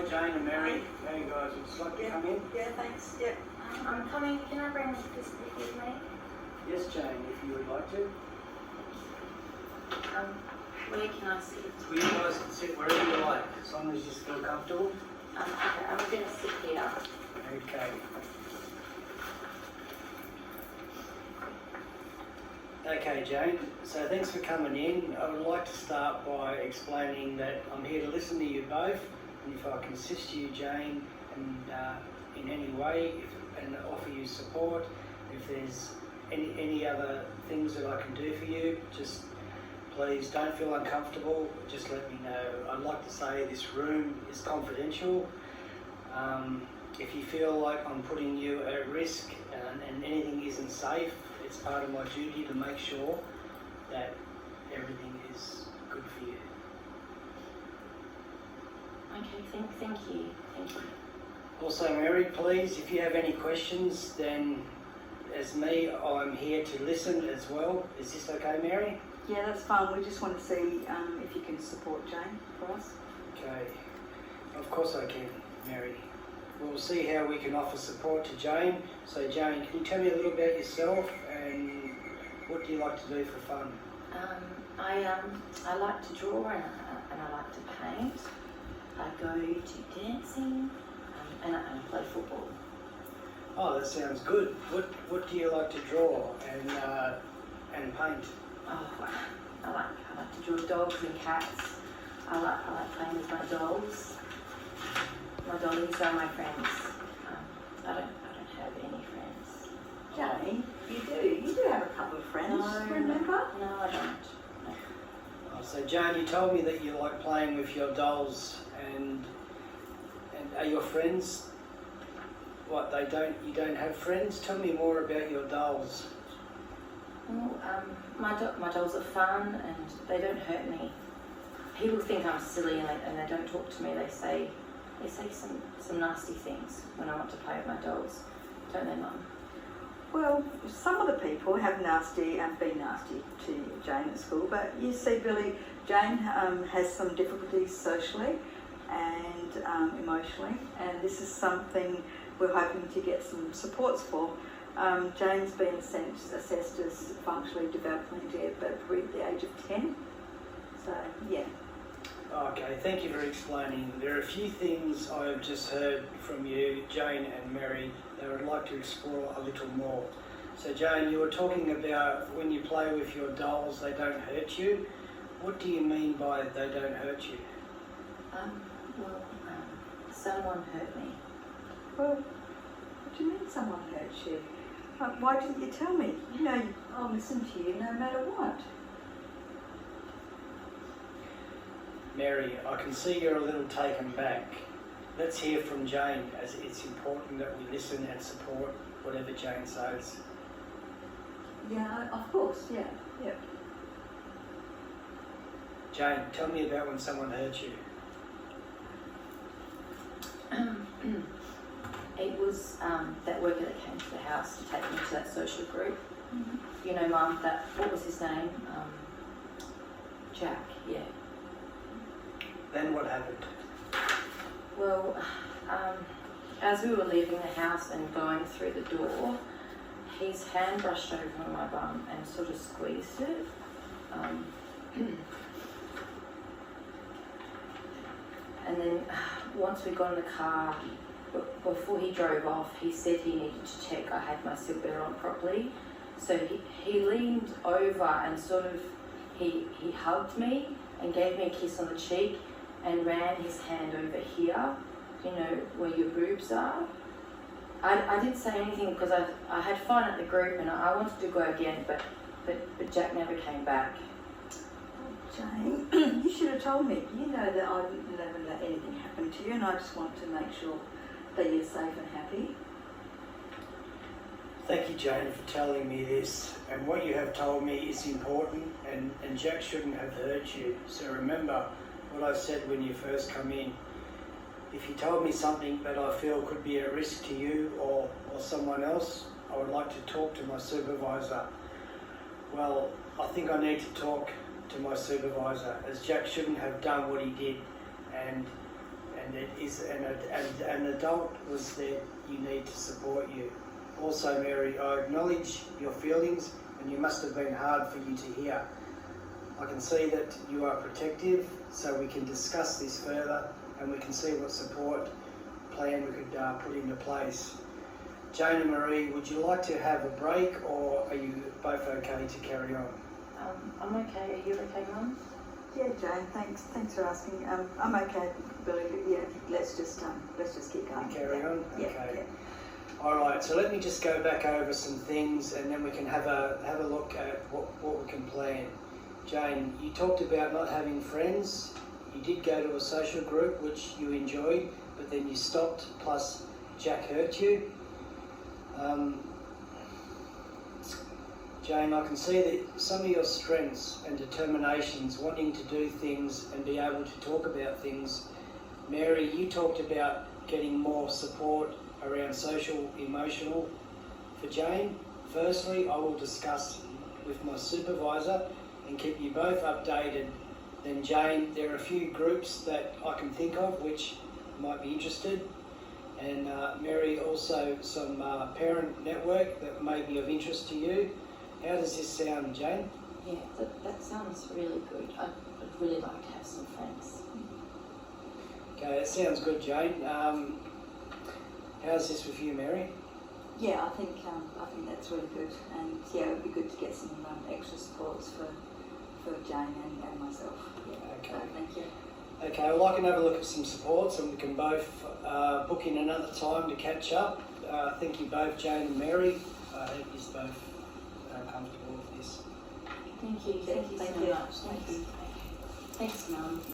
Jane and Mary. How you guys? Would you like to come in? Yeah, thanks. Yeah. I'm coming. Can I bring this book with me? Yes, Jane, if you would like to. Where can I sit? Well, you guys can sit wherever you like, as long as you feel comfortable. Okay, I'm going to sit here. Okay. Okay, Jane, so thanks for coming in. I would like to start by explaining that I'm here to listen to you both, and if I can assist you, Jane, and in any way, and offer you support, if there's any other things that I can do for you, just please don't feel uncomfortable, just let me know. I'd like to say this room is confidential. If you feel like I'm putting you at risk and anything isn't safe, it's part of my duty to make sure that everything is good for you. Okay, thank you. Thank you. Also, Mary, please, if you have any questions, then as me, I'm here to listen as well. Is this okay, Mary? Yeah, that's fine. We just want to see if you can support Jane for us. Okay. Of course I can, Mary. We'll see how we can offer support to Jane. So Jane, can you tell me a little about yourself and what do you like to do for fun? I like to draw and I like to paint. I go to dancing and I play football. Oh, that sounds good. What do you like to draw and paint? Oh, I like to draw dogs and cats. I like playing with my dolls. My dollies are my friends. I don't have any friends. Jane, you do have a couple of friends. Remember? No, I don't. No. Oh, so Jane, you told me that you like playing with your dolls, and are your friends? What, you don't have friends? Tell me more about your dolls. Well, my dolls are fun and they don't hurt me. People think I'm silly and they don't talk to me. They say some nasty things when I want to play with my dolls. Don't they, Mum? Well, some of the people have nasty and been nasty to Jane at school, but you see, Billy, Jane has some difficulties socially and emotionally, and this is something we're hoping to get some supports for. Jane's been assessed as functionally developmentally impaired at the age of 10, so yeah. Okay, thank you for explaining. There are a few things I've just heard from you, Jane and Mary, that I'd like to explore a little more. So Jane, you were talking about when you play with your dolls, they don't hurt you. What do you mean by they don't hurt you? Someone hurt me. Well, what do you mean someone hurt you? Why didn't you tell me? You know, I'll listen to you no matter what. Mary, I can see you're a little taken back. Let's hear from Jane, as it's important that we listen and support whatever Jane says. Yeah, of course, yeah. Jane, tell me about when someone hurt you. It was that worker that came to the house to take me to that social group. Mm-hmm. You know, Mum, what was his name? Jack, yeah. Then what happened? Well, as we were leaving the house and going through the door, his hand brushed over my bum and sort of squeezed it. And then once we got in the car, before he drove off, he said he needed to check I had my seatbelt on properly. So he leaned over and sort of, he hugged me and gave me a kiss on the cheek and ran his hand over here, you know, where your boobs are. I didn't say anything because I had fun at the group and I wanted to go again, but Jack never came back. Jane, you should have told me. You know that I would never let anything happen to you, and I just want to make sure that you're safe and happy. Thank you, Jane, for telling me this. And what you have told me is important, and Jack shouldn't have hurt you. So remember what I said when you first come in. If you told me something that I feel could be a risk to you or someone else, I would like to talk to my supervisor. Well, I think I need to talk to my supervisor, as Jack shouldn't have done what he did, and and it is an adult was there you need to support you. Also, Mary, I acknowledge your feelings, and you must have been hard for you to hear. I can see that you are protective, so we can discuss this further and we can see what support plan we could put into place. Jane and Marie, would you like to have a break, or are you both okay to carry on? I'm okay. Are you okay, Mum? Yeah, Jane, thanks for asking. I'm okay, Billy. Yeah, let's just keep going. Carry on? Yeah, Okay. yeah. Alright, so let me just go back over some things and then we can have a look at what we can plan. Jane, you talked about not having friends. You did go to a social group which you enjoyed, but then you stopped, plus Jack hurt you. Jane, I can see that some of your strengths and determinations, wanting to do things and be able to talk about things. Mary, you talked about getting more support around social, emotional. For Jane, firstly, I will discuss with my supervisor and keep you both updated. Then Jane, there are a few groups that I can think of which might be interested. And Mary, also some parent network that may be of interest to you. How does this sound, Jane? Yeah, that sounds really good. I'd really like to have some friends. Okay, that sounds good, Jane. How's this with you, Mary? Yeah, I think that's really good, and yeah, it would be good to get some extra supports for Jane and myself. Yeah. Okay. Thank you. Okay, well I can have a look at some supports and we can both book in another time to catch up. Thank you both, Jane and Mary. I hope you're both comfortable with this. Thank you. Thank you so Thank you. much. Thank you. Thanks, Mum.